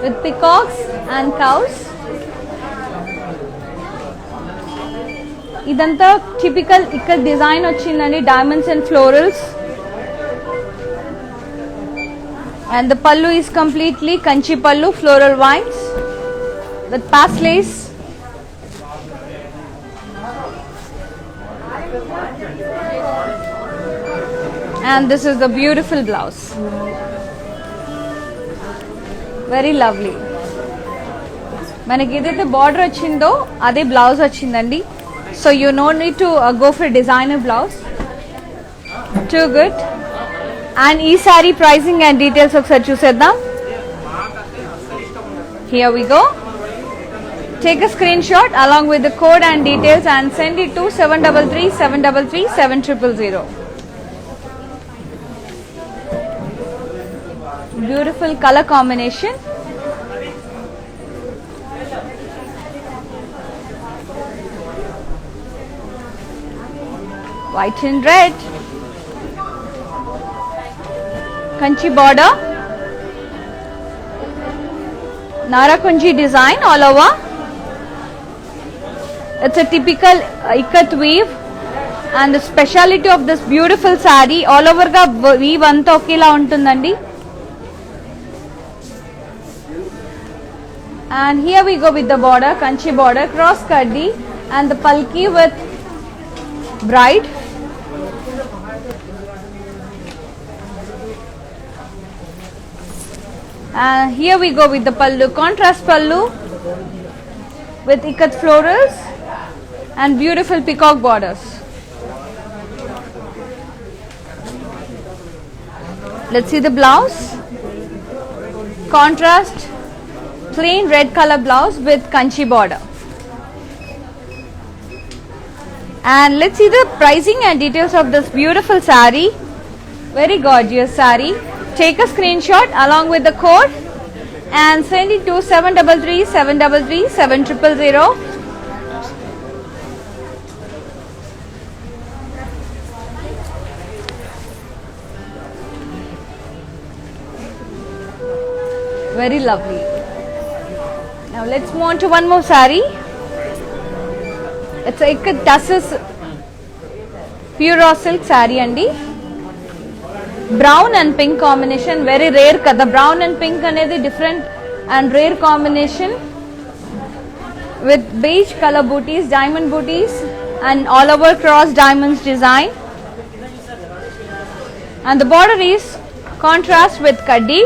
with peacocks and cows. ఇదంతా typical ఇక్కడ design వచ్చిందండి, diamonds and florals. And the pallu is completely kanchi pallu, floral vines with paslays. And this is the beautiful blouse, very lovely. మనకి ఏదైతే border వచ్చిందో అదే blouse వచ్చిందండి. So you no need to go for designer blouse. Too good. And ee saree pricing and details ఒకసారి చూసేద్దాం. Here we go. Take a screenshot along with the code and details and send it to 733 733 7000. Beautiful color combination. White and red. Kanchi border. Narakunji design all over. It's a typical ikat weave, and the speciality of this beautiful saree all over ga weave anta okela untundandi. And here we go with the border, kanchi border, cross kaddi, and the palki with bride. Here we go with the pallu, contrast pallu with ikat florals and beautiful peacock borders. Let's see the blouse. Contrast plain red color blouse with kanchi border. And let's see the pricing and details of this beautiful saree. Very gorgeous saree. Take a screenshot along with the code and send it to 733 733 7000. Very lovely. Now let's move on to one more saree. It's a Tassis pure raw silk saree andi. Brown and pink combination, very rare kada. Brown and pink anedi different and rare combination with beige color booties, diamond booties, and all over cross diamonds design. And the border is contrast with kaddi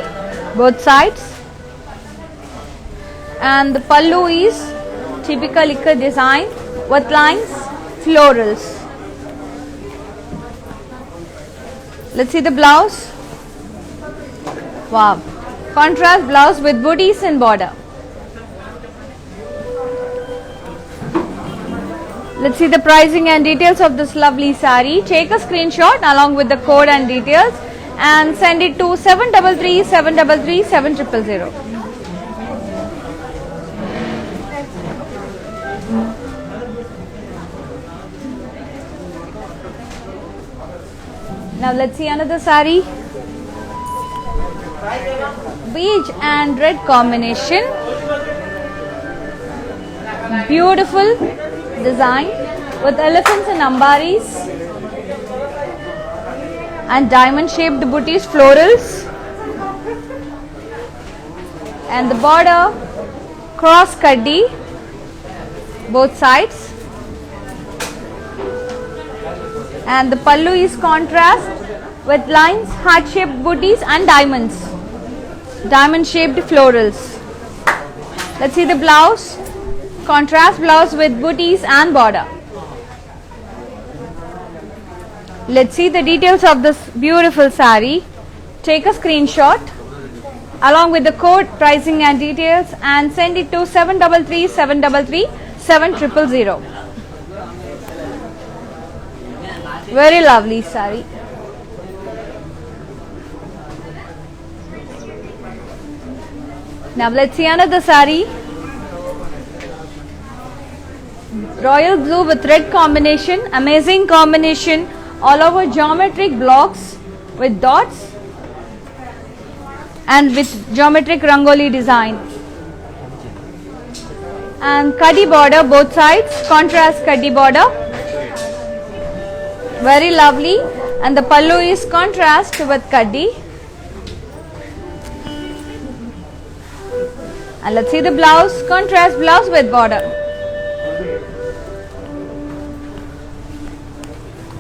both sides. And the pallu is typical ikka design with lines, florals. Let's see the blouse. Wow, contrast blouse with booties and border. Let's see the pricing and details of this lovely saree. Take a screenshot along with the code and details and send it to 733 733 7000. Now let's see another saree. Beige and red combination. Beautiful design with elephants and ambaris and diamond shaped booties, florals, and the border cross kaddi both sides. And the pallu is contrast with lines, heart shaped booties and diamonds, diamond shaped florals. Let's see the blouse. Contrast blouse with booties and border. Let's see the details of this beautiful saree. Take a screenshot along with the code, pricing and details and send it to 733 733 7000. Very lovely saree. Now let's see another saree. Royal blue with red combination, amazing combination, all over geometric blocks with dots and with geometric rangoli design. and kaddi border both sides, contrast kaddi border, very lovely. And the pallu is contrast with kaddi. And let's see the blouse, contrast blouse with border.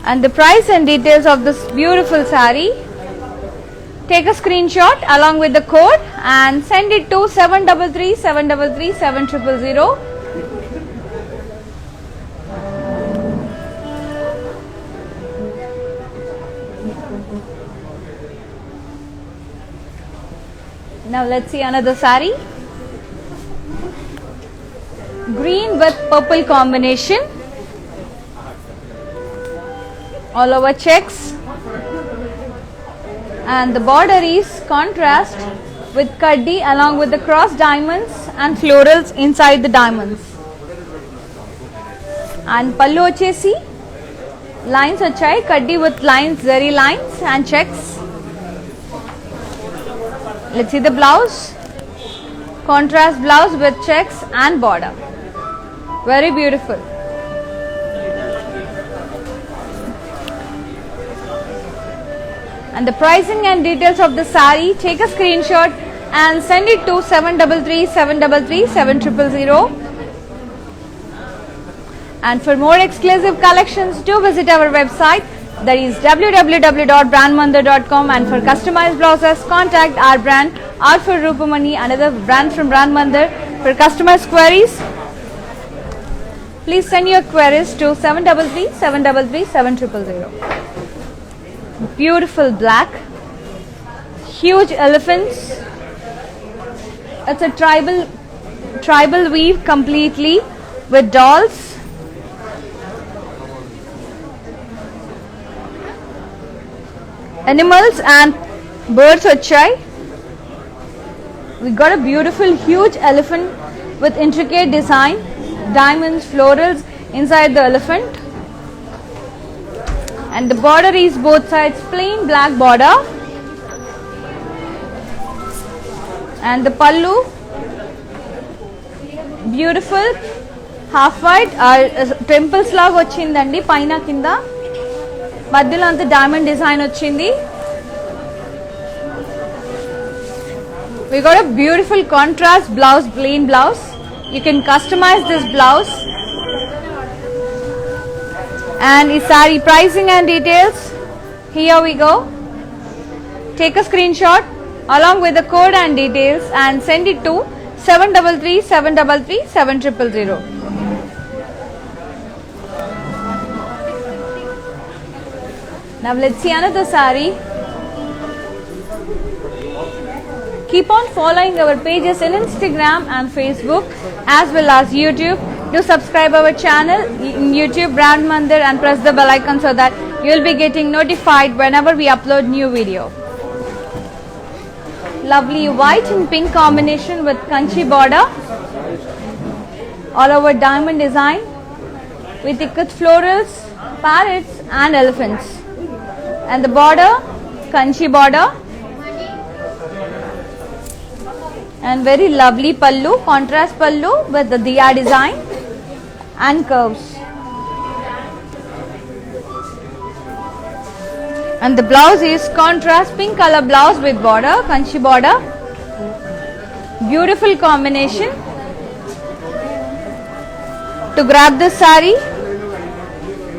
And the price and details of this beautiful saree. Take a screenshot along with the code and send it to 733 733 7000. Now let's see another saree. Green with purple combination. All over checks. And the border is contrast with kaddi along with the cross diamonds and florals inside the diamonds. And pallu vachesi lines vachai, kaddi with lines, zari lines and checks. Let's see the blouse, contrast blouse with checks and border. Very beautiful. And the pricing and details of the saree, take a screenshot and send it to 733 733 7000. And for more exclusive collections, do visit our website, that is www.brandmandir.com. and for customized blouses, contact our brand Art for Rupamani, another brand from Brand Mandir. For customized queries, please send your queries to 733 733 7000. Beautiful black, huge elephants. It's a tribal weave completely with dolls. Animals and birds vachai. We got a beautiful huge elephant with intricate design, diamonds, florals inside the elephant. And the border is both sides plain black border. And the pallu, beautiful half white, temples laga vachindandi paina kinda, madyalo anta diamond design vachindi. We got a beautiful contrast blouse, plain blouse. You can customize this blouse. And is saree pricing and details. Here we go. Take a screenshot along with the code and details and send it to 733 733 7000. Now let's see another saree. Keep on following our pages in Instagram and Facebook as well as YouTube. Do subscribe our channel in YouTube Brand Mandir and press the bell icon so that you will be getting notified whenever we upload new video. Lovely white and pink combination with kanchi border. All over diamond design with ikat florals, parrots and elephants. And the border, kanchi border. And very lovely pallu, contrast pallu with the diya design and curves. And the blouse is contrast pink color blouse with border, kanchi border. Beautiful combination. To grab this saree,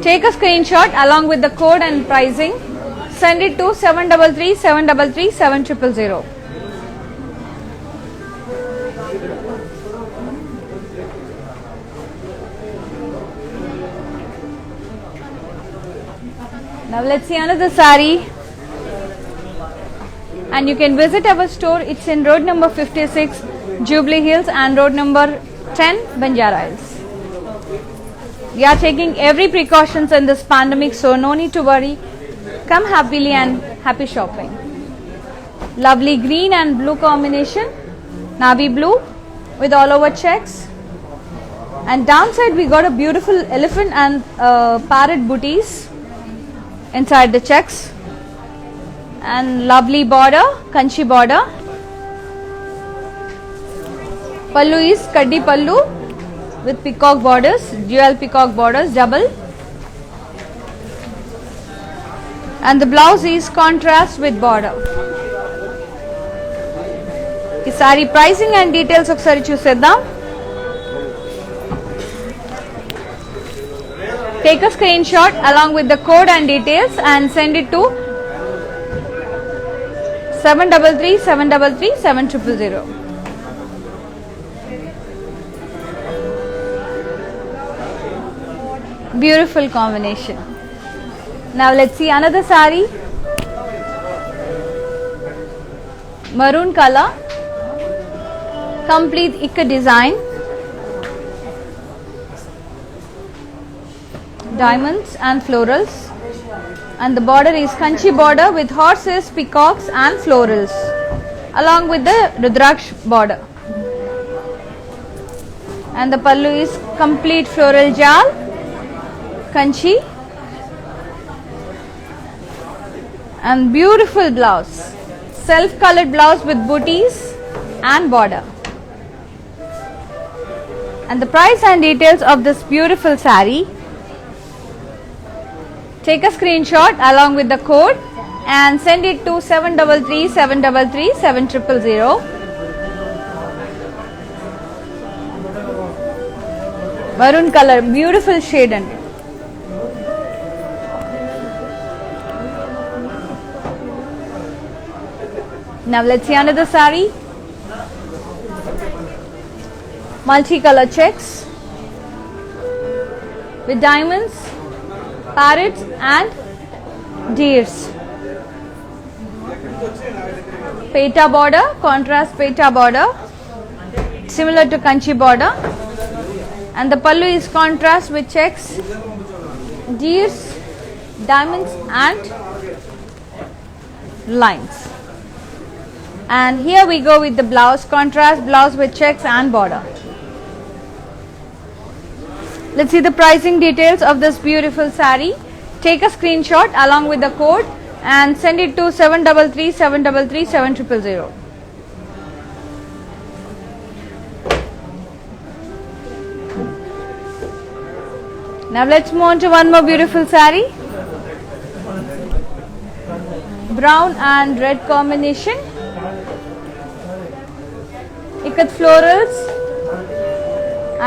take a screenshot along with the code and pricing. Send it to 733 733 7000. Now let's see another saree. And you can visit our store. It's in road number 56, Jubilee Hills, and road number 10, Banjara Hills. We are taking every precautions in this pandemic, so no need to worry. Come happily and happy shopping. Lovely green and blue combination, navy blue with all over checks. And downside we got a beautiful elephant and parrot booties inside the checks. And lovely border, kanchi border. Pallu is kaddi pallu with peacock borders, dual peacock borders, double. And the blouse is contrast with border. ఈ sorry pricing and details ఒకసారి చూసేద్దాం. Take a screenshot along with the code and details and send it to 733 733 7000. Beautiful combination. Now let's see another saree. Maroon color, complete ikka design, diamonds and florals, and the border is kanchi border with horses, peacocks and florals along with the rudraksh border, and the pallu is complete floral jal, kanchi, and beautiful blouse, self colored blouse with booties and border. And the price and details of this beautiful saree, take a screenshot along with the code and send it to 733 733 7000. Maroon color, beautiful shade. And now let's see another saree. Multi-color checks with diamonds, parrots and deers. Peta border, contrast peta border, similar to kanchi border, and the pallu is contrast with checks, deers, diamonds and lines. And here we go with the blouse, contrast blouse with checks and border. Let's see the pricing details of this beautiful saree. Take a screenshot along with the code and send it to 733 733 7000. Now let's move on to one more beautiful saree. Brown and red combination. Ikat florals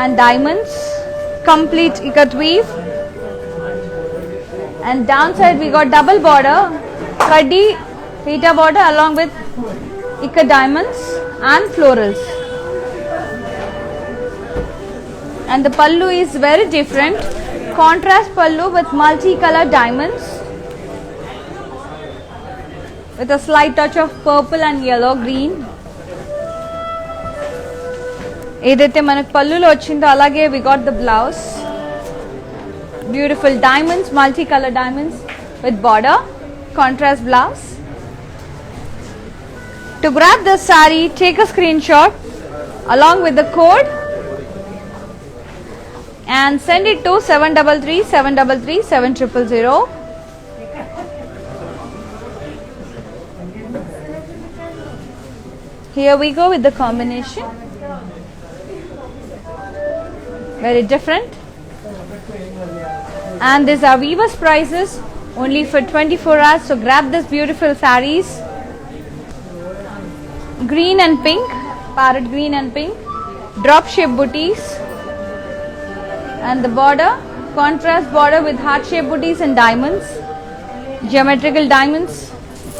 and diamonds, complete ikat weave, and downside we got double border, kaddi pita border along with ikat diamonds and florals. And the pallu is very different, contrast pallu with multi-color diamonds with a slight touch of purple and yellow green. ఏదైతే మనకు పల్లులో వచ్చిందో అలాగే we got the blouse, beautiful diamonds, multi-color diamonds with border, contrast blouse. To grab this saree, take a screenshot along with the code and send it to 733 733 7000. Here we go with the combination. Very different, and these are weavers prices only for 24 hours. So grab this beautiful sarees, green and pink, parrot green and pink, drop shape booties, and the border, contrast border with heart shape booties and diamonds, geometrical diamonds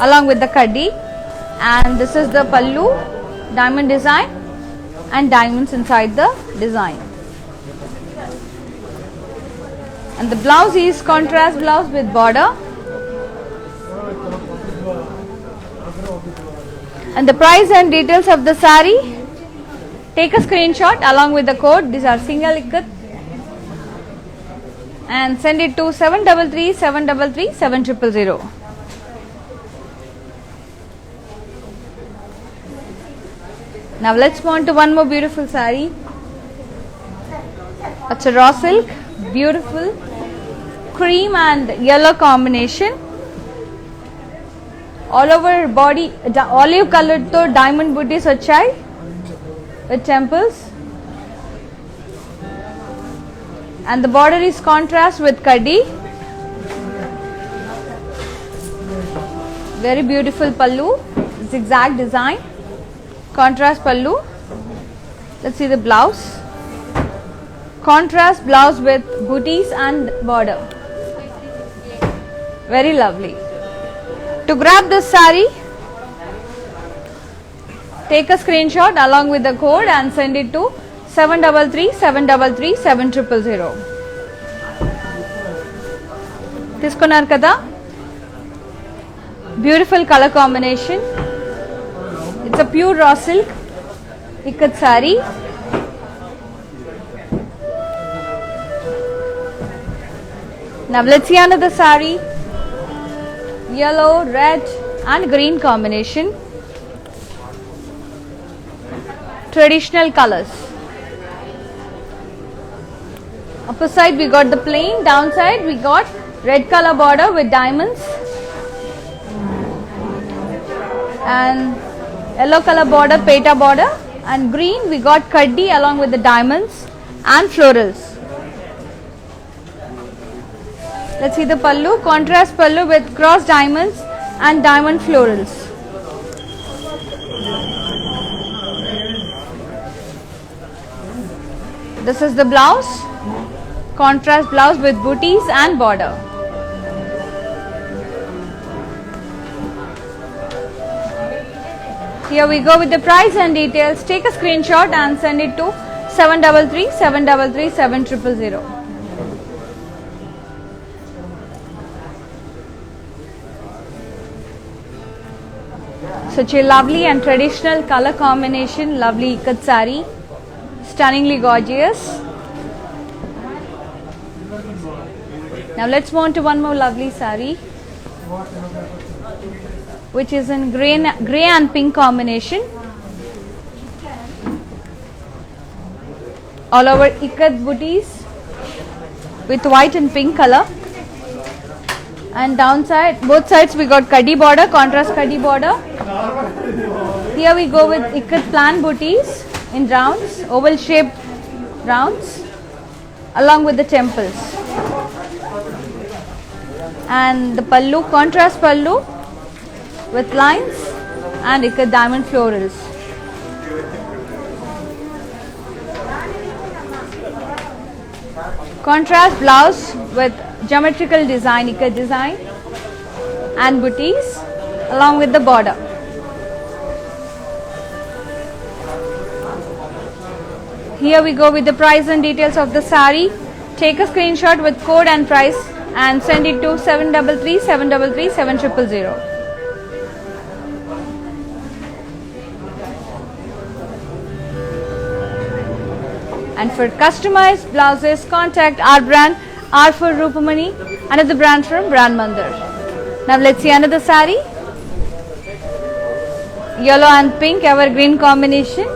along with the kaddi, and this is the pallu, diamond design and diamonds inside the design. And the blouse is contrast blouse with border. And the price and details of the saree, take a screenshot along with the code. These are single ikat, and send it to 733 733 7000. Now let's move on to one more beautiful saree. It's a raw silk, beautiful cream and yellow combination, all over body olive colored to diamond booties వచ్చాయి with temples, and the border is contrast with kaddi. Very beautiful pallu, zigzag design, contrast pallu. Let's see the blouse. Contrast blouse with booties and border. Very lovely. To grab this saree, take a screenshot along with the code and send it to 733 733 7000. తీసుకున్నారు కదా? Beautiful color combination. It's a pure raw silk ikat saree. Now let's see another saree. Yellow, red and green combination. Traditional colors. Upper side we got the plain, downside we got red color border with diamonds and yellow color border, peta border, and green we got kaddi along with the diamonds and florals. Let's see the pallu, contrast pallu with cross diamonds and diamond florals. This is the blouse, contrast blouse with booties and border. Here we go with the price and details. Take a screenshot and send it to 733 733 7000. Such a lovely and traditional color combination, lovely ikat saree, stunningly gorgeous. Now let's move on to one more lovely saree, which is in grey and pink combination. All over ikat booties with white and pink color. And downside, both sides we got kaddi border, contrast kaddi border. Here we go with ikat plan booties in rounds, oval shaped rounds along with the temples. And the pallu, contrast pallu with lines and ikat diamond florals. Contrast blouse with geometrical design, ikat design and booties along with the border. Here we go with the price and details of the saree. Take a screenshot with code and price and send it to 733 733 7000. And for customized blouses, contact our brand R for Rupamani, another brand from Brand Mandir. Now let's see another saree. Yellow and pink evergreen combination,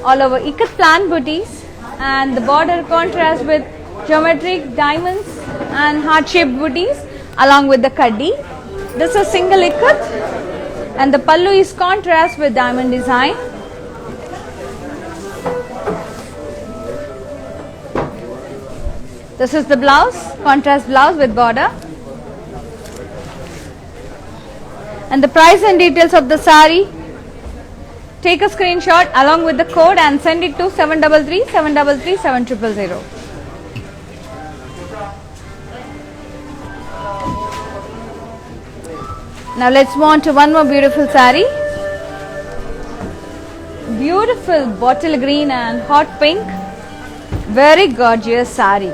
all over ikat plan booties and the border contrast with geometric diamonds and heart shaped booties along with the kaddi. This is single ikat and the pallu is contrast with diamond design. This is the blouse, contrast blouse with border. And the price and details of the saree. Take a screenshot along with the code and send it to 733 733 7000. Now let's move on to one more beautiful saree. Beautiful bottle green and hot pink. Very gorgeous saree.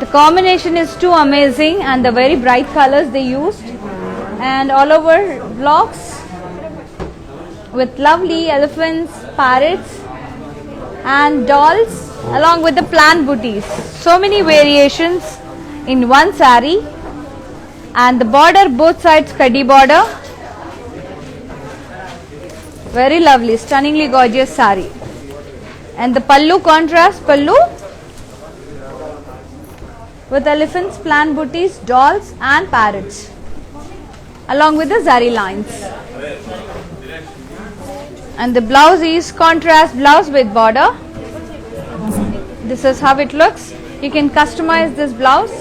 The combination is too amazing and the very bright colors they used, and all over blocks with lovely elephants, parrots and dolls along with the plant booties. So many variations in one saree, and the border both sides kaddi border. Very lovely, stunningly gorgeous saree. And the pallu, contrast pallu with elephants, plant booties, dolls and parrots along with the zari lines. And the blouse is contrast blouse with border. This is how it looks. You can customize this blouse.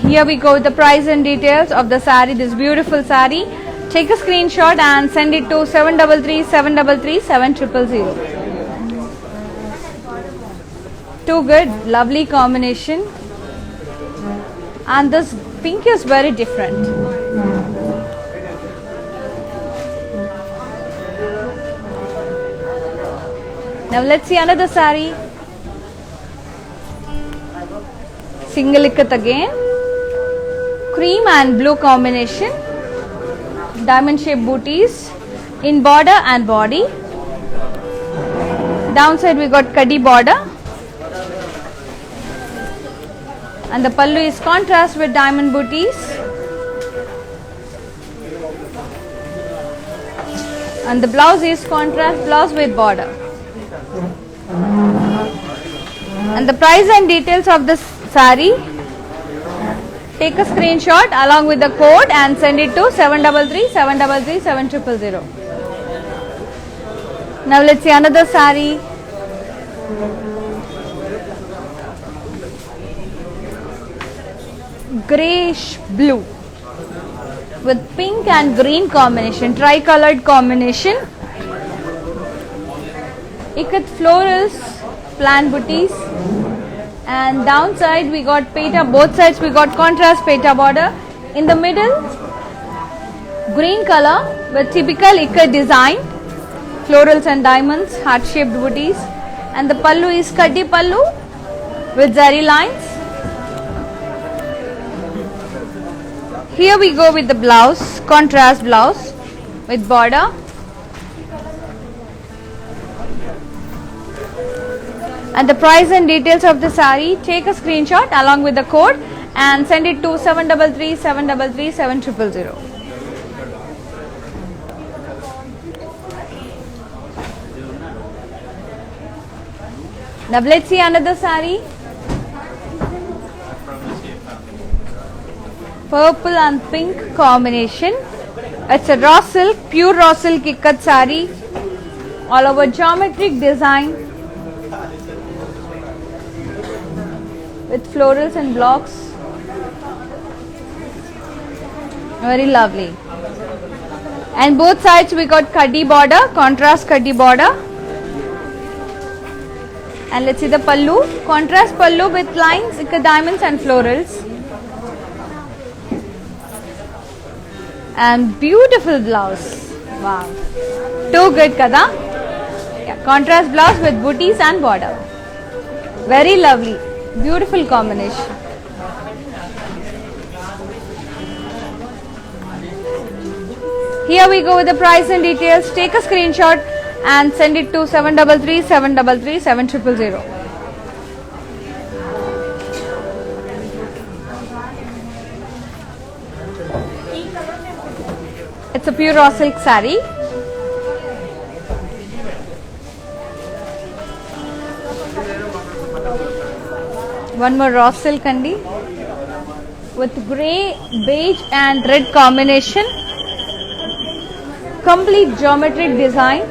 Here we go with the price and details of the saree, this beautiful saree. Take a screenshot and send it to 733 733 7000. Too good, lovely combination. And this pink is very different. Now let's see another saree. Single ikat again. Cream and blue combination. Diamond shaped booties in border and body. Downside we got kaddi border. And the pallu is contrast with diamond booties. And the blouse is contrast blouse with border. And the price and details of this saree, take a screenshot along with the code and send it to 733 733 7000. Now let's see another saree. Grayish blue with pink and green combination, tri-colored combination. Ikat florals, plant booties, and downside we got peta, both sides we got contrast peta border. In the middle, green color with typical ikat design, florals and diamonds, heart shaped booties, and the pallu is kaddi pallu with zari lines. Here we go with the blouse, contrast blouse with border. And the price and details of the saree, take a screenshot along with the code and send it to 733 733 7000. Now let's see another saree. Purple and pink combination. It's a raw silk, pure raw silk ikat saree, all over geometric design with florals and blocks. Very lovely. And both sides we got kaddi border, contrast kaddi border. And let's see the pallu, contrast pallu with lines, diamonds and florals. And beautiful blouse. Wow. Too good kada. Yeah, contrast blouse with booties and border. Very lovely. Beautiful combination. Here we go with the price and details. Take a screenshot and send it to 733 733 7000. It's a pure raw silk saree. One more raw silk kandi with grey, beige and red combination. Complete geometric design.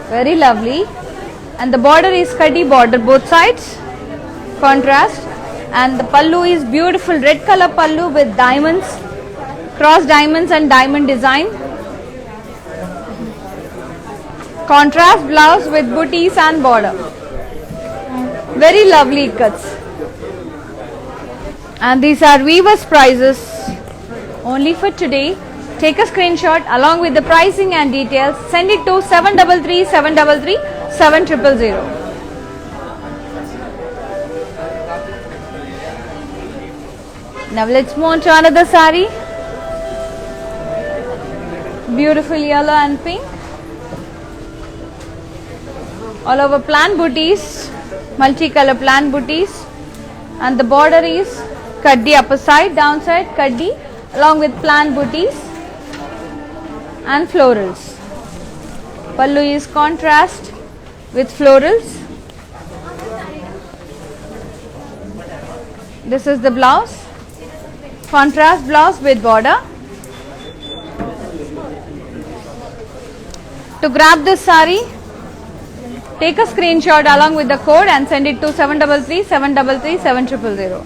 Very lovely. And the border is kaddi border both sides. Contrast. And the pallu is beautiful red color pallu with diamonds. Cross diamonds and diamond design. Contrast blouse with booties and border. Very lovely cuts. And these are weavers prices only for today. Take a screenshot along with the pricing and details. Send it to 733 733 7000. Now let's move on to another saree. Beautiful yellow and pink. All over plant booties, multicolor plant booties, and the border is kaddi upper side, downside kaddi, along with plant booties and florals. Pallu is contrast with florals. This is the blouse, contrast blouse with border. To grab this saree, Take a screenshot along with the code and send it to 733 733 7000.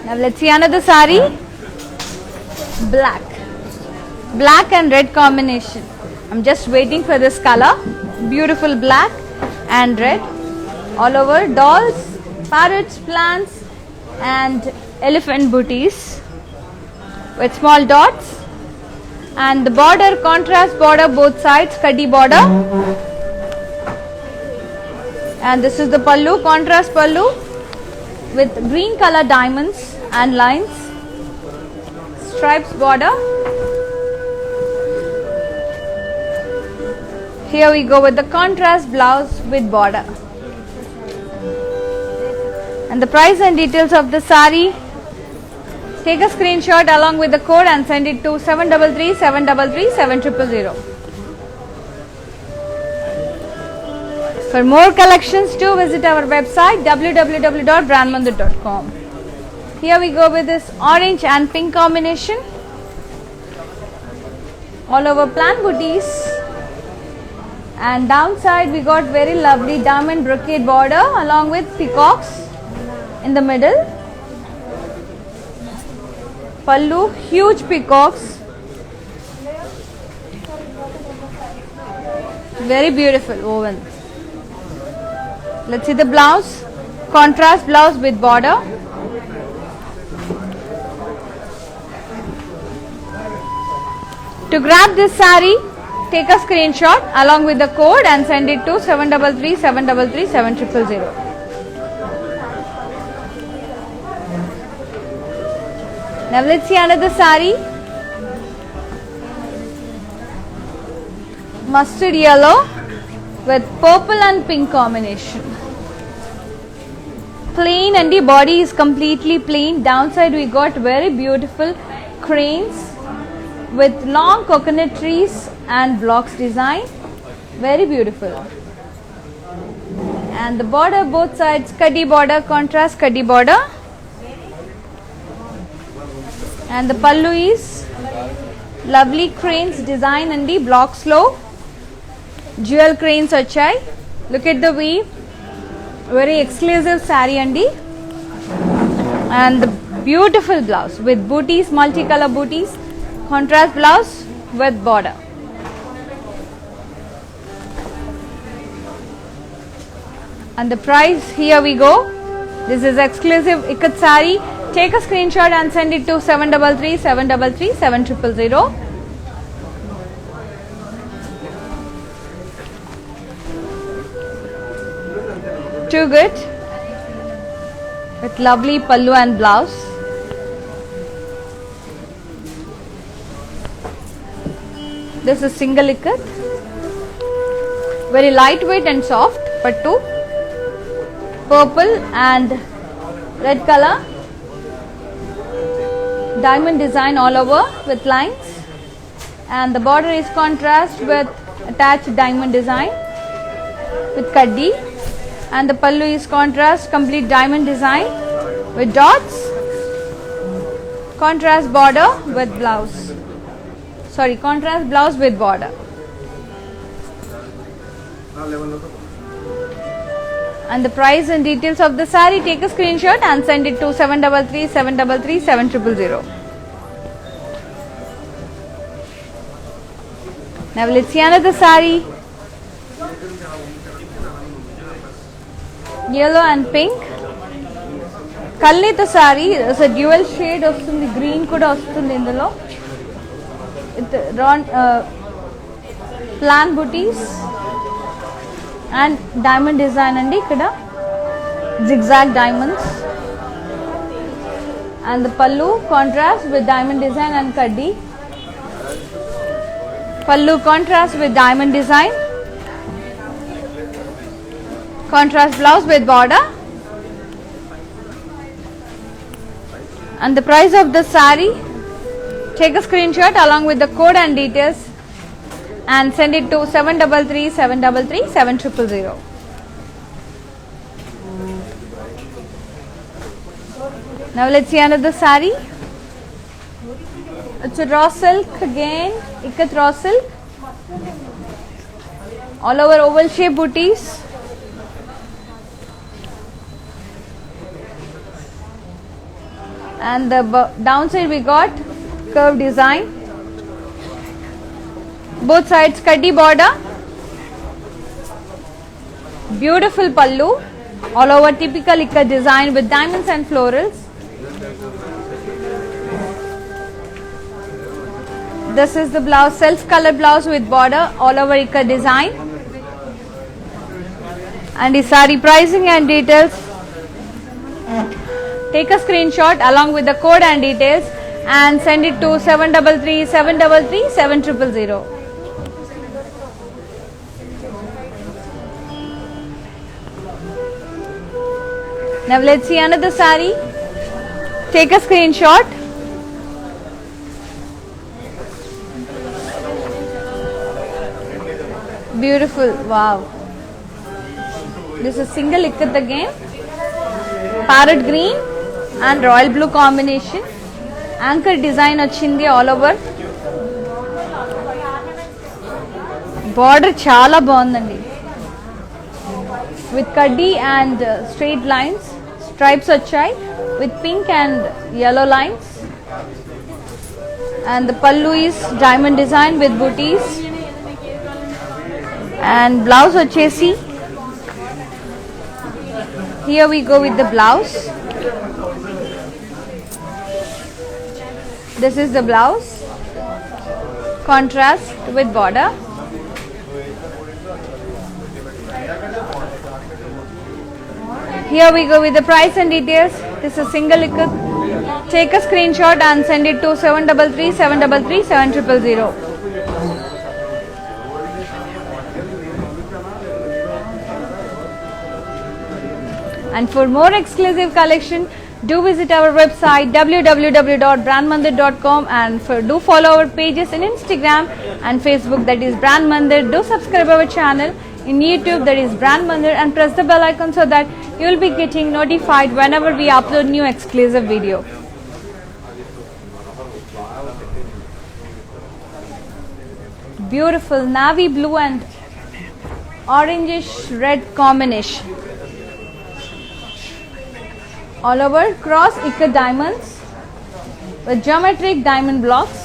Now let's see another sari. Black and red combination. I'm just waiting for this color. Beautiful black and red. All over dolls, parrots, plants and elephant booties with small dots. And the border, contrast border both sides, kaddi border. And this is the pallu, contrast pallu with green color diamonds and lines. Stripes border. Here we go with the contrast blouse with border. And the price and details of the sari. Take a screenshot along with the code and send it to 733 733 7000. For more collections, do visit our website www.brandmandir.com. Here we go with this orange and pink combination. All over plant booties. And downside we got very lovely diamond brocade border along with peacocks in the middle. Pallu, huge peacocks. Very beautiful woven. Let's see the blouse. Contrast blouse with border. To grab this sari, take a screenshot along with the code and send it to 733 733 7000. Now let's see another sari. Mustard yellow with purple and pink combination. Plain, and the body is completely plain. Downside we got very beautiful cranes with long coconut trees and blocks design. Very beautiful. And the border both sides, kaddi border, contrast kaddi border. And the pallu is lovely cranes design and the blocks low. Jewel cranes achai. Look at the weave. Very exclusive sari andi. And the beautiful blouse with booties, multicolor booties. Contrast blouse with border. And the price, here we go. This is exclusive ikat sari. Take a screenshot and send it to 733 733 7000. Too good. With lovely pallu and blouse. This is single ikat. Very lightweight and soft pattu. Purple and red color. Diamond design all over with lines. And the border is contrast with attached diamond design with kaddi. And the pallu is contrast complete diamond design with dots. Contrast border with blouse. Sorry, contrast blouse with border. And the price and details of the sari, take a screenshot and send it to 733 733 7000. Now let's see another sari. Yellow and pink. Kallita sari, there's a dual shade vastundi, green kuda vastundi indulo. Plant booties and diamond design andi ikkada. Zigzag diamonds. And the pallu contrast with diamond design and kaddi. Pallu contrast with diamond design. Contrast blouse with border. And the price of the sari, take a screenshot along with the code and details and send it to 733 733 7000. Now let's see another sari. It's a raw silk again, ikat raw silk. All over oval shape booties. And the downside we got curved design. Both sides kaddi border. Beautiful pallu. All over typical ikat design with diamonds and florals. This is the blouse, self color blouse with border, all over ikat design. And the saree pricing and details. Take a screenshot along with the code and details and send it to 733 733 7000. Now let's see another saree. Take a screenshot. Beautiful, wow. This is single ikat again. Parrot green and royal blue combination. Anchor design ochindi all over. Border chala బాగుందండి. With kaddi and straight lines. Stripes వచ్చాయి with pink and yellow lines. And the pallu is diamond design with booties. And blouse వచ్చేసి, here we go with the blouse. This is the blouse, contrast with border. Here we go with the price and details. This is single ikat. Take a screenshot and send it to 733 733 7000. And for more exclusive collection, do visit our website www.brandmandir.com and do follow our pages in Instagram and Facebook, that is Brand Mandir. Do subscribe our channel in YouTube, that is Brand Mandir, and press the bell icon so that you will be getting notified whenever we upload new exclusive video. Beautiful navy blue and orangish red combination. All over cross ikat diamonds with geometric diamond blocks,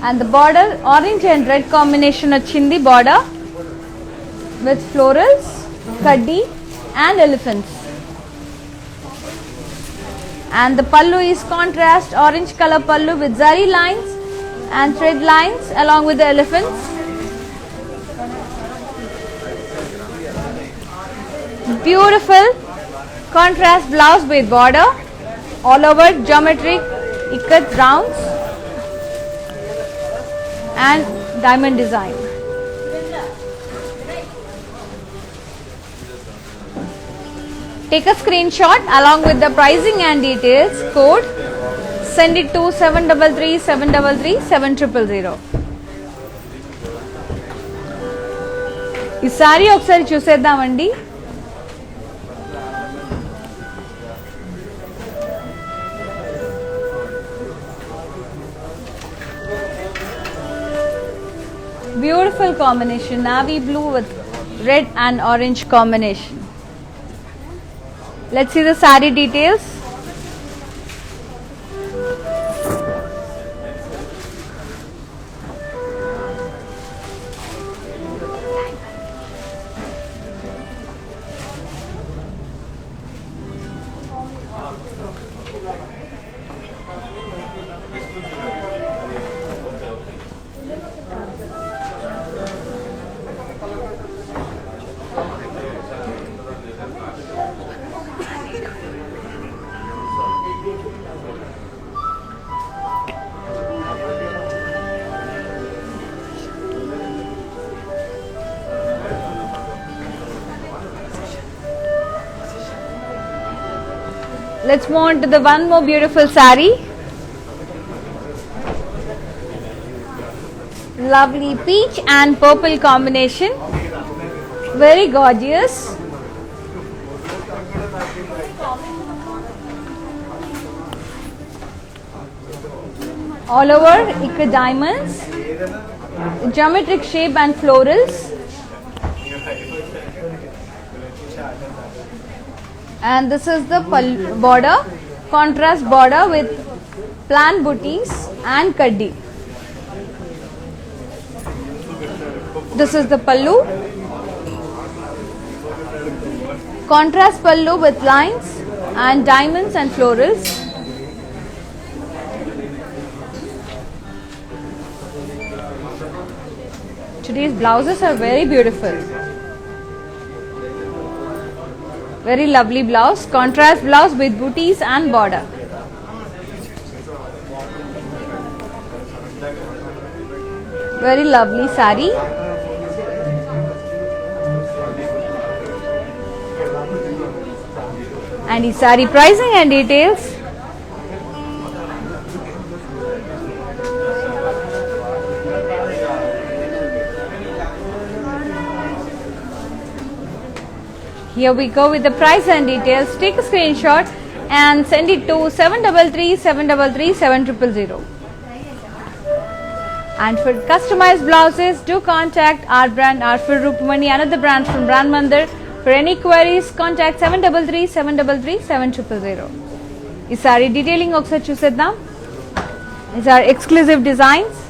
and the border orange and red combination ochindi border with florals, kaddi and elephants. And the pallu is contrast orange color pallu with zari lines and thread lines along with the elephants. Beautiful contrast blouse with border, all over geometric ikat rounds and diamond design. Take a screenshot along with the pricing and details, code, send it to 733 733 7000. ఈ sorry ఒకసారి చూసేద్దామండి. Beautiful combination, navy blue with red and orange combination. Let's see the saree details. Let's move on to the one more beautiful saree. Lovely peach and purple combination. Very gorgeous. all over ikat diamonds, geometric shape and florals, and this is the border, contrast border with plant booties and kaddi. This is the pallu, contrast pallu with lines and diamonds and florals. Today's blouses are very beautiful. Very lovely blouse, contrast blouse with booties and border. Very lovely sari. And the sari pricing and details. Here we go with the price and details. Take a screenshot and send it to 733-733-7000. And for customized blouses, do contact our brand, Arfur Rupmani, another brand from Brand Mandir. For any queries, contact 733-733-7000. Is saree detailing oksa chuseddam. These are exclusive designs.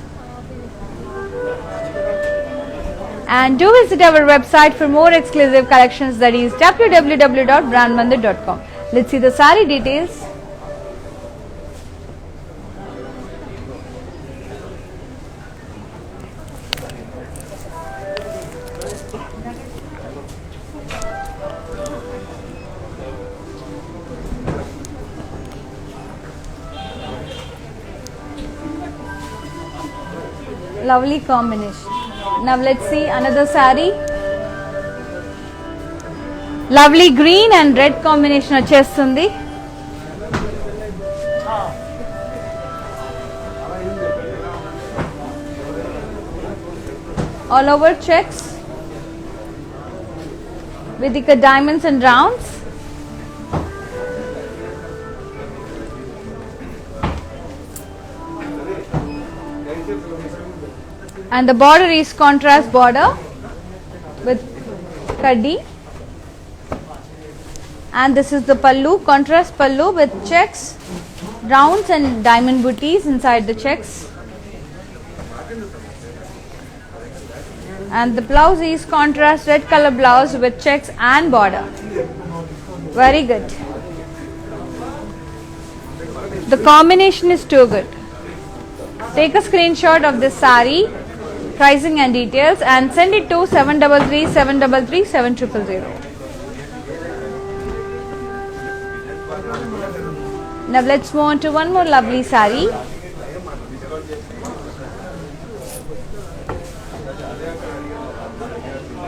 And do visit our website for more exclusive collections, that is www.brandmandir.com. Let's see the saree details. Lovely combination. Now let's see another saree. Lovely green and red combination వచ్చేస్తుంది. All over checks with the diamonds and rounds. And the border is contrast border with kaddi. And this is the pallu, contrast pallu with checks, rounds and diamond booties inside the checks. And the blouse is contrast red color blouse with checks and border. Very good. The combination is too good. Take a screenshot of this saree, pricing and details, and send it to 733-733-7000. Now let's move on to one more lovely saree.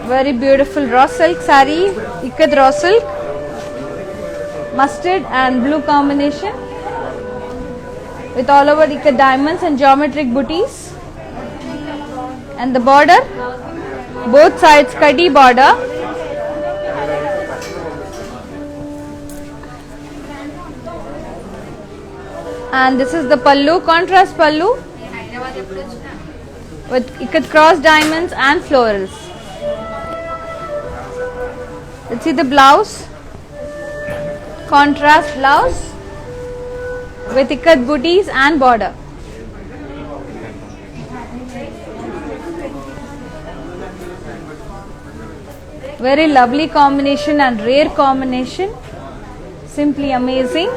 Very beautiful raw silk saree, ikat raw silk, mustard and blue combination with all over ikat diamonds and geometric booties. And the border, both sides kaddi border. And this is the pallu, contrast pallu with ikat cross diamonds and florals. Let's see the blouse, contrast blouse with ikat booties and border. Very lovely combination and rare combination, simply amazing.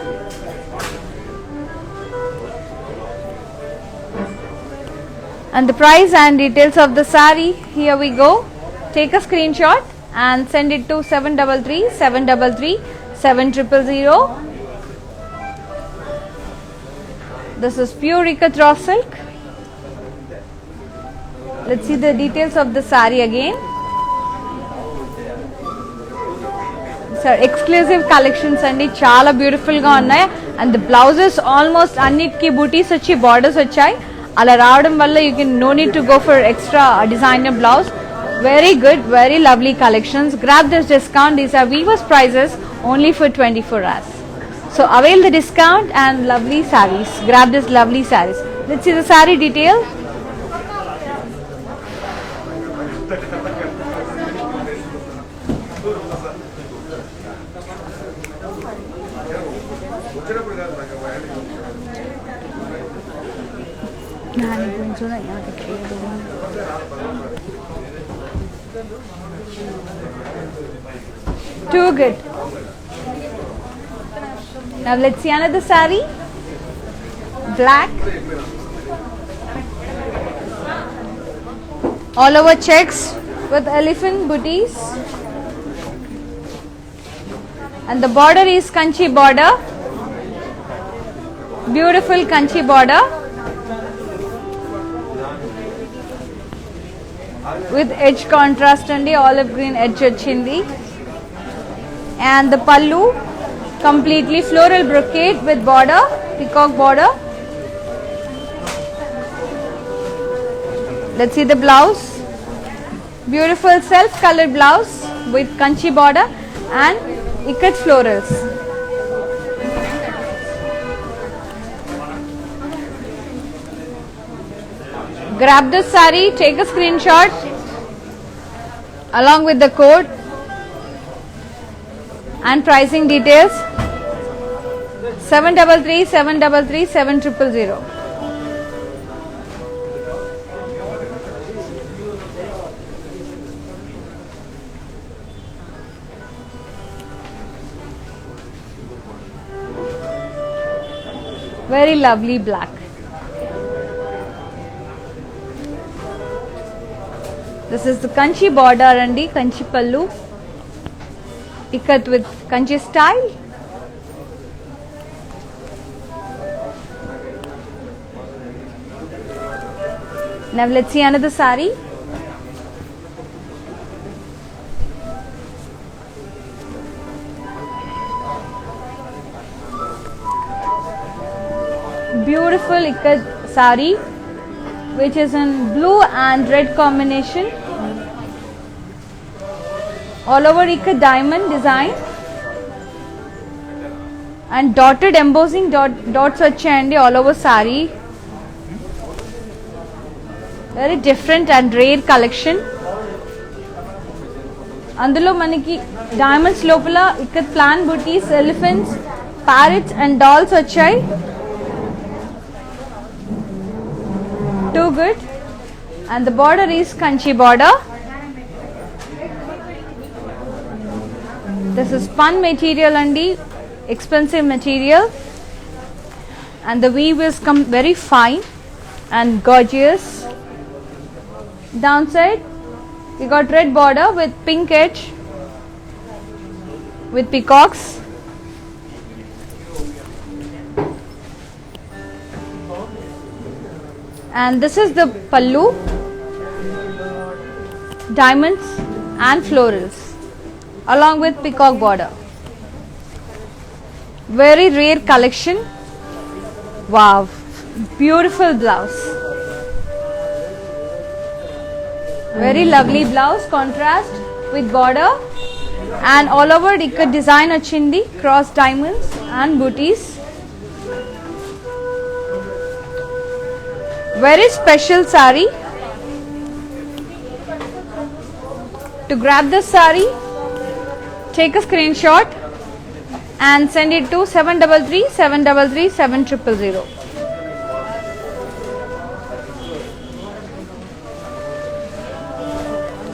And the price and details of the saree, here we go. Take a screenshot and send it to 733-733-7000. This is pure ikat raw silk. Let's see the details of the saree again. Sir, exclusive collections andi, chaala beautiful ga unnai. And the blouses almost annitki booties vachi borders vachayi. Ala raavadam valla you can no need to go for extra designer blouse. Very good, very lovely collections. Grab this discount. These are Viva's prices only for 24 hours. So avail the discount and lovely sarees. Grab this lovely sarees. Let's see the saree detail. Too good. Now let's see another saree. Black. All over checks with elephant booties. And the border is kanchi border. Beautiful kanchi border. With edge contrast and the olive green edge ochindi. And the pallu completely floral brocade with border, peacock border. Let's see the blouse. Beautiful self colored blouse with kanchi border and ikat florals. Grab this saree, take a screenshot along with the code and pricing details. 733 733 7000. Very lovely black. This is the kanchi border and the kanchi pallu. Ikat with kanchi style. Now let's see another saree. Beautiful ikat saree, which is in blue and red combination. All over ikat diamond design and dotted embossing dots vachayandi all over saree. Very different and rare collection. Andulo maniki diamonds lopala ikat plant booties, elephants, parrots and dolls vachayi. Too good. And the border is kanchi border. This is spun material and expensive material, and the weave is very fine and gorgeous. Downside we got red border with pink edge with peacocks. And this is the pallu, diamonds and florals along with peacock border. Very rare collection. Wow, beautiful blouse. Very lovely blouse, contrast with border and all over ikat design ochindi, cross diamonds and booties. Very special saree. To grab this saree, take a screenshot and send it to 733 733 7000.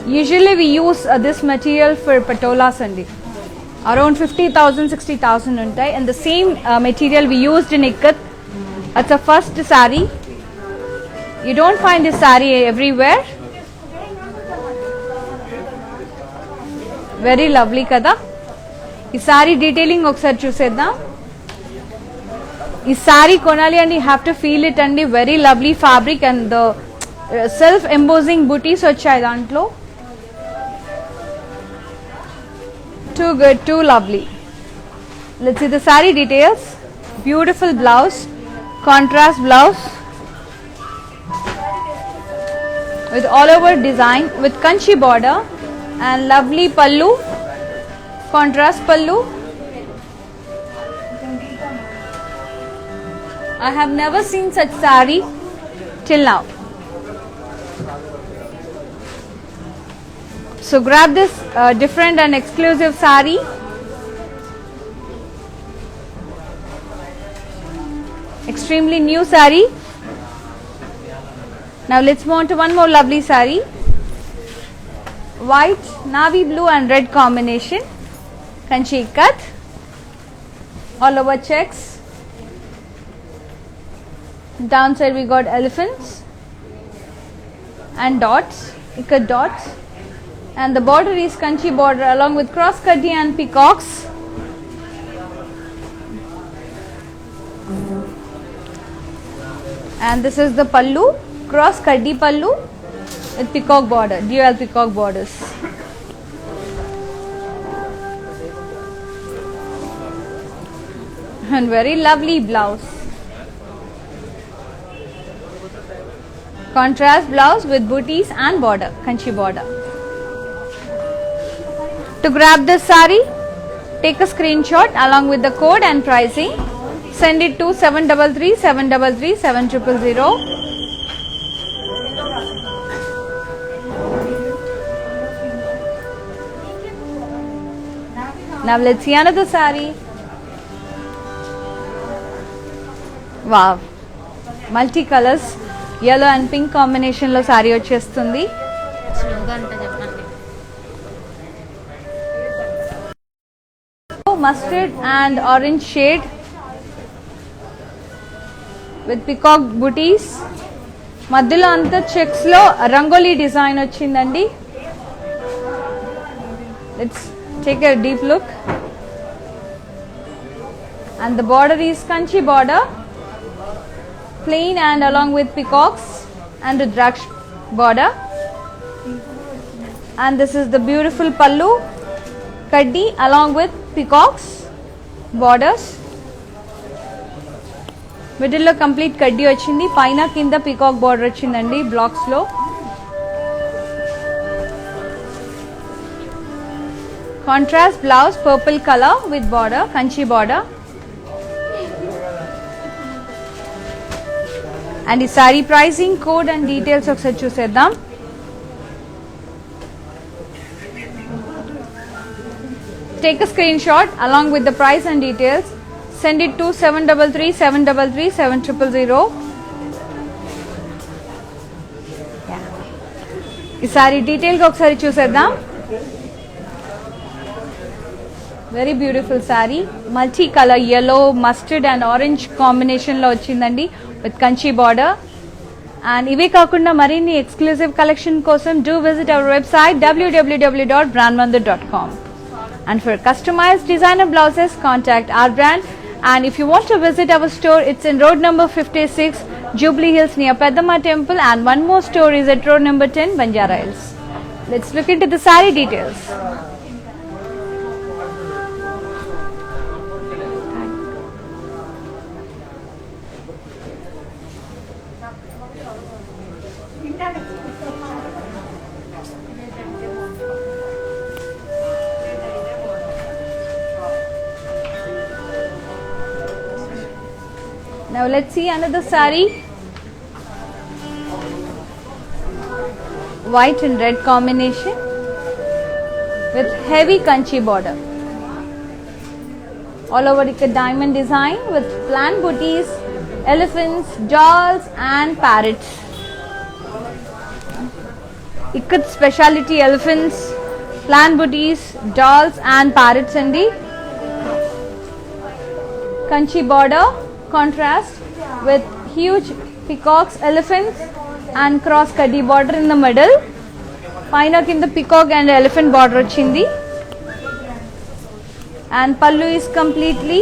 Usually we use this material for patolas andi. Around 50,000 60,000 untai, and the same material we used in ikat. It's a first saree. You don't find this saree everywhere. Very lovely kada. This saree detailing okkar chuseddam. This saree konali and you have to feel it, and very lovely fabric and the self embossing booties vachayi dantlo. Too good, too lovely. Let's see the saree details. Beautiful blouse, contrast blouse with all over design with kanchi border and lovely pallu, contrast pallu. I have never seen such saree till now. So grab this different and exclusive saree. Extremely new saree. Now let's move on to one more lovely saree. White, navy blue and red combination. Kanchi cut. All over checks. Downside we got elephants and dots, ikat dots. And the border is kanchi border along with cross kaddi and peacocks. And this is the pallu, cross kaddi pallu with peacock border, dual peacock borders. And very lovely blouse. Contrast blouse with booties and border, kanchi border. To grab this saree, take a screenshot along with the code and pricing. Send it to 733 733 7000. Now let's see another saree. Wow, multi colors, yellow and pink combination lo saree vachestundi. Mustard and orange shade with peacock booties. మధ్యలో అంతా checks లో rangoli design వచ్చిందండి. Let's take a deep look. And the border is kanchi border, plain and along with peacocks and rudraksh border. And this is the beautiful pallu, kaddi along with peacocks borders. Middle lo complete kaddi ochindi, paina kinda peacock border ochindandi blocks lo. Contrast blouse purple color with border, kanchi border. And the saree pricing, code and details ఒకసారి చూసేద్దాం. Take a screenshot along with the price and details. Send it to 733 733 7000. ఈ sorry detail గా ఒకసారి చూసేద్దాం. Very beautiful sorry, multi colour yellow, mustard and orange combination లో వచ్చిందండి with kanchi border. And ఇవే కాకుండా మరిన్ని ఎక్స్క్లూసివ్ కలెక్షన్ కోసం do visit our website www.brandmandir.com. And for customized designer blouses, contact our brand. And if you want to visit our store, it's in road number 56, Jubilee Hills near Peddama Temple, and one more store is at road number 10, Banjara Hills. Let's look into the saree details. Now let's see another saree. White and red combination with heavy kanchi border. All over it a diamond design with plant booties, elephants, dolls and parrots. Ikat speciality elephants, plant booties, dolls and parrots and the kanchi border. Contrast with huge peacocks, elephants and cross kaddi border in the middle. Paina kinda peacock and elephant border ochindi. And pallu is completely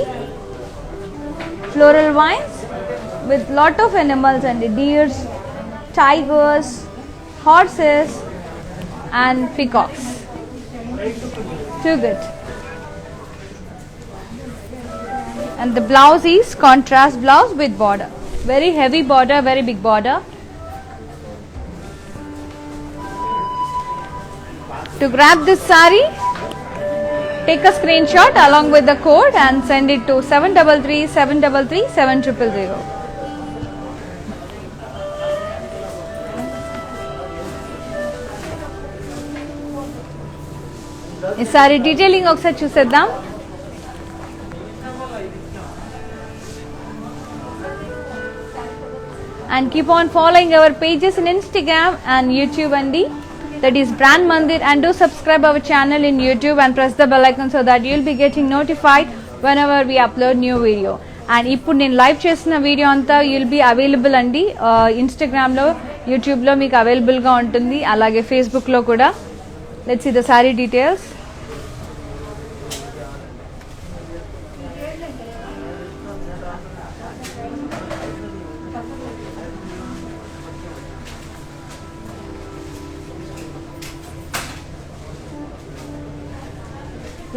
floral vines with lot of animals and deers, tigers, horses and peacocks. Too good. And the blouse is contrast blouse with border, very heavy border, very big border. To grab this saree, take a screenshot along with the code and send it to 733 733 7000. ఈ sorry detailing ఒకసారి చూసేద్దాం. And keep on following our pages in Instagram and YouTube andi, that is Brand Mandir, and do subscribe our channel in YouTube and press the bell icon so that you'll be getting notified whenever we upload new video. And ఇప్పుడు నేను live చేసిన video అంతా you'll be available అండి Instagram లో, YouTube లో మీకు available గా ఉంటుంది, అలాగే Facebook లో కూడా. Let's see the saree details.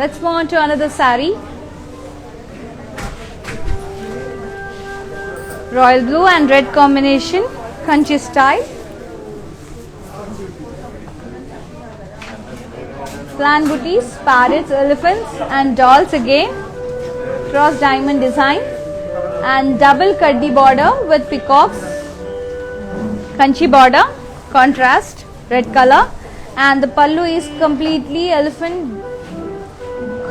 Let's move on to another saree. Royal blue and red combination, Kanchi style. Plan booties, parrots, elephants and dolls again. Cross diamond design and double kaddi border with peacocks. Kanchi border, contrast, red color, and the pallu is completely elephant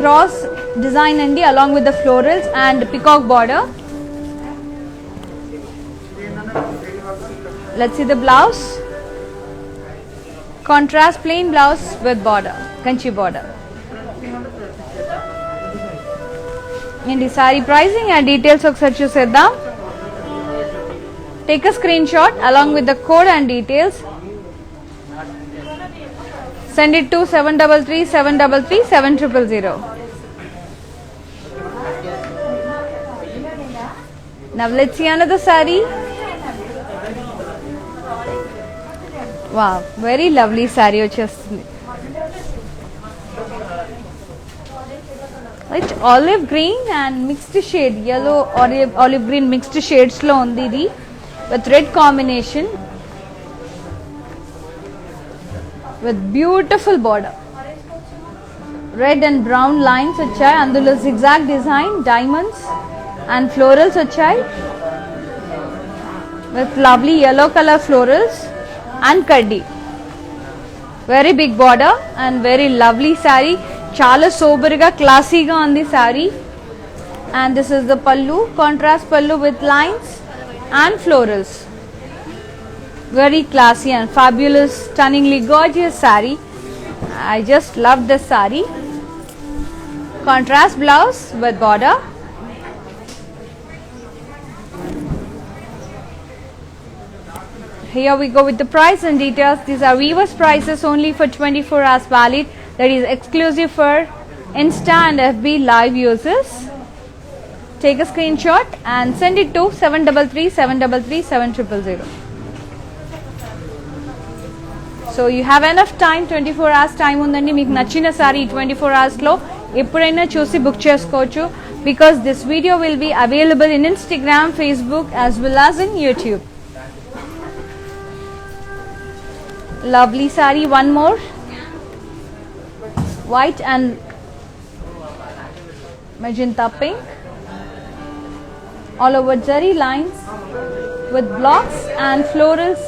cross design andi, along with the florals and peacock border. Let's see the blouse. Contrast plain blouse with border, Kanchi border. In the saree pricing and details ఒకసారి చూసేద్దాం. Take a screenshot along with the code and details. Send it to 733-733-7000. Now let's see another saree. Wow, very lovely saree వచ్చేస్తుంది. It's olive green and mixed shade, yellow olive green mixed shades లో ఉంది ఇది, with red combination with beautiful border. Red and brown lines వచ్చాయి, అందులో zigzag design, diamonds and florals వచ్చాయి with lovely yellow color florals and kaddi. Very big border and very lovely saree. Chala sober ga, classy ga undi saree. And this is the pallu, contrast pallu with lines and florals. Very classy and fabulous, stunningly gorgeous saree. I just love this saree. Contrast blouse with border. Here we go with the price and details. These are Weavers prices only for 24 hours valid. That is exclusive for Insta and FB live users. Take a screenshot and send it to 733-733-7000. So you have enough time, 24 hours time undandi. Meeku nachina saree 24 hours lo eppudaina chusi book chesukochu, because this video will be available in Instagram, Facebook as well as in YouTube. Lovely saree, one more, white and magenta pink, all over zari lines with blocks and florals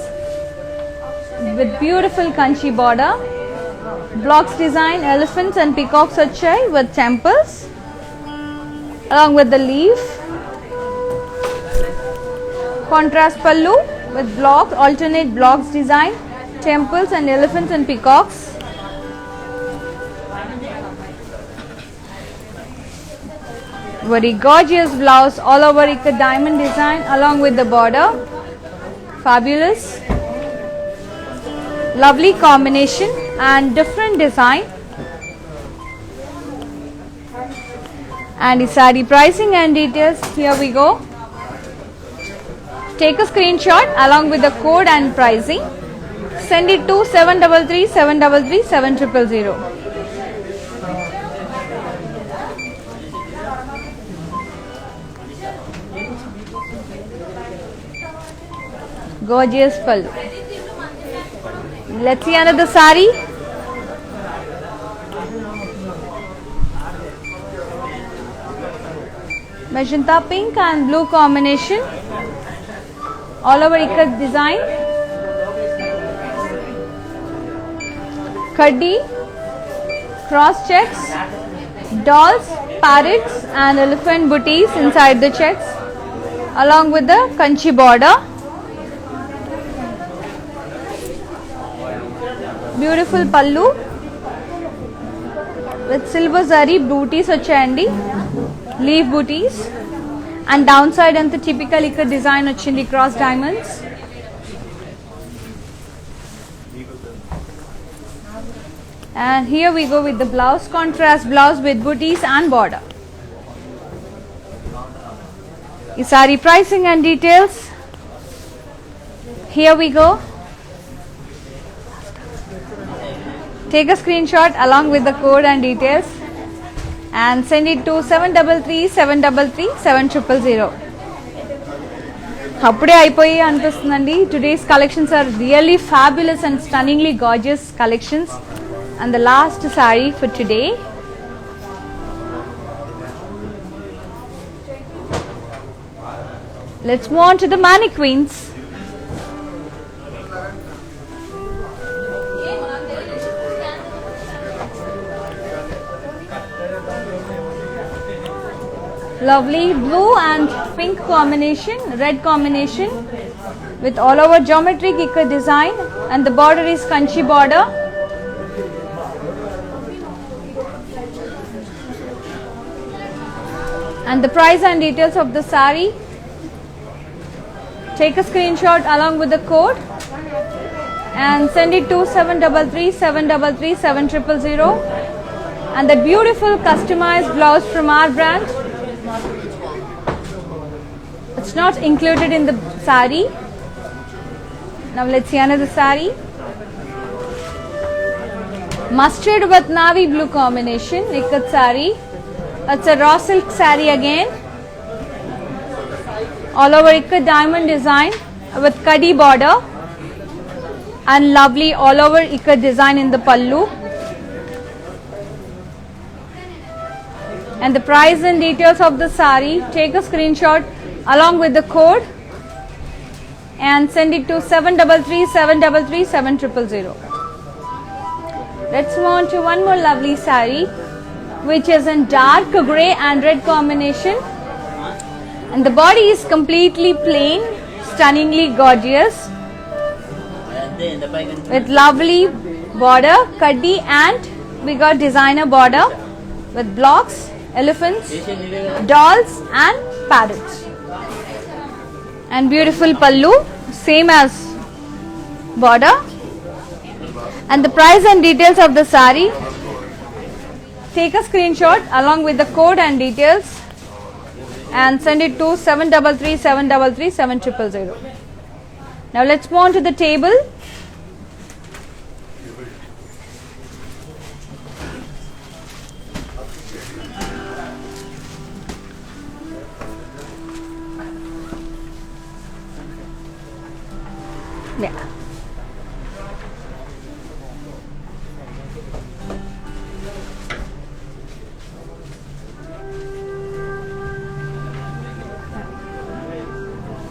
with beautiful Kanchi border. Blocks design, elephants and peacocks achai with temples along with the leaf. Contrast pallu with blocks, alternate blocks design, temples and elephants and peacocks. Very gorgeous blouse, all over a diamond design along with the border. Fabulous, lovely combination and different design. And the saree pricing and details, here we go. Take a screenshot along with the code and pricing. Send it to 733-733-7000. Gorgeous pallu. Let's see another saree. Magenta pink and blue combination, all over ikat design, kaddi, cross checks, dolls, parrots and elephant booties inside the checks along with the kanchi border. Beautiful pallu with silver zari booties వచ్చాయండి, leaf booties, and downside and the typical ఇక్కడ design వచ్చింది cross diamonds. And here we go with the blouse, contrast blouse with booties and border. Is saree pricing and details. Here we go. Take a screenshot along with the code and details and send it to 733-733-7000. అప్పుడే అయిపోయి అనిపిస్తుందండి. Today's collections are really fabulous and stunningly gorgeous collections. And the last saree for today. Let's move on to the mannequins. Lovely blue and pink combination, red combination with all over geometric ikka design, and the border is kanchi border. And the price and details of the saree. Take a screenshot along with the code and send it to 733-733-7000. And that beautiful customized blouse from our brand. It's not included in the saree. Now let's see another saree. Mustard with navy blue combination, ikat saree. It's a raw silk saree again. All over ikat diamond design with kadi border. And lovely all over ikat design in the pallu. And the price and details of the saree, take a screenshot along with the code and send it to 733-733-7000. Let's move on to one more lovely saree, which is in dark grey and red combination, and the body is completely plain, stunningly gorgeous with lovely border, kaddi, and we got designer border with blocks, elephants, dolls and parrots, and beautiful pallu, same as border. And the price and details of the saree, take a screenshot along with the code and details and send it to 733-733-7000. Now let's move on to the table. Yeah.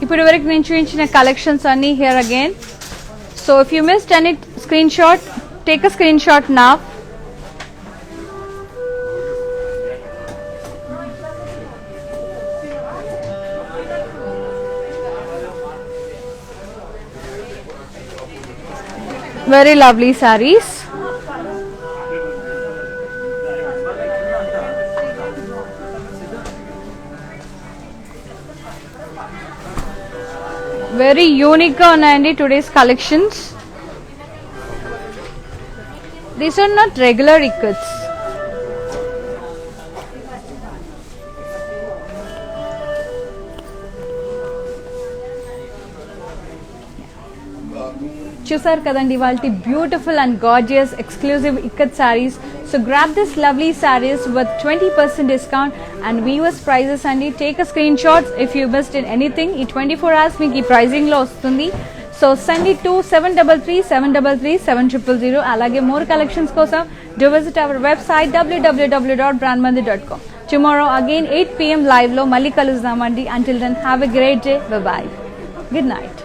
ఇప్పటి వరకు నేను చూపించిన collections అన్ని here again. So if you missed any screenshot, take a screenshot now. Very lovely sarees. Very unique గా ఉన్నాయండి today's collections. These are not regular ikats. చూసారు కదండి వాళ్ళ beautiful and gorgeous exclusive ikat saris. So grab this lovely saris with 20% discount and weavers prices అండి. Take a screen shots if you missed in anything. ఈ 24 hours మీకు ఈ ప్రైజింగ్లో వస్తుంది. So send it to 733-733-7000. అలాగే మోర్ కలెక్షన్స్ కోసం do visit our website www.brandmandir.com. Tomorrow again 8 PM లైవ్లో మళ్ళీ కలుద్దామండి. Until then have a great day. Bye. Good night.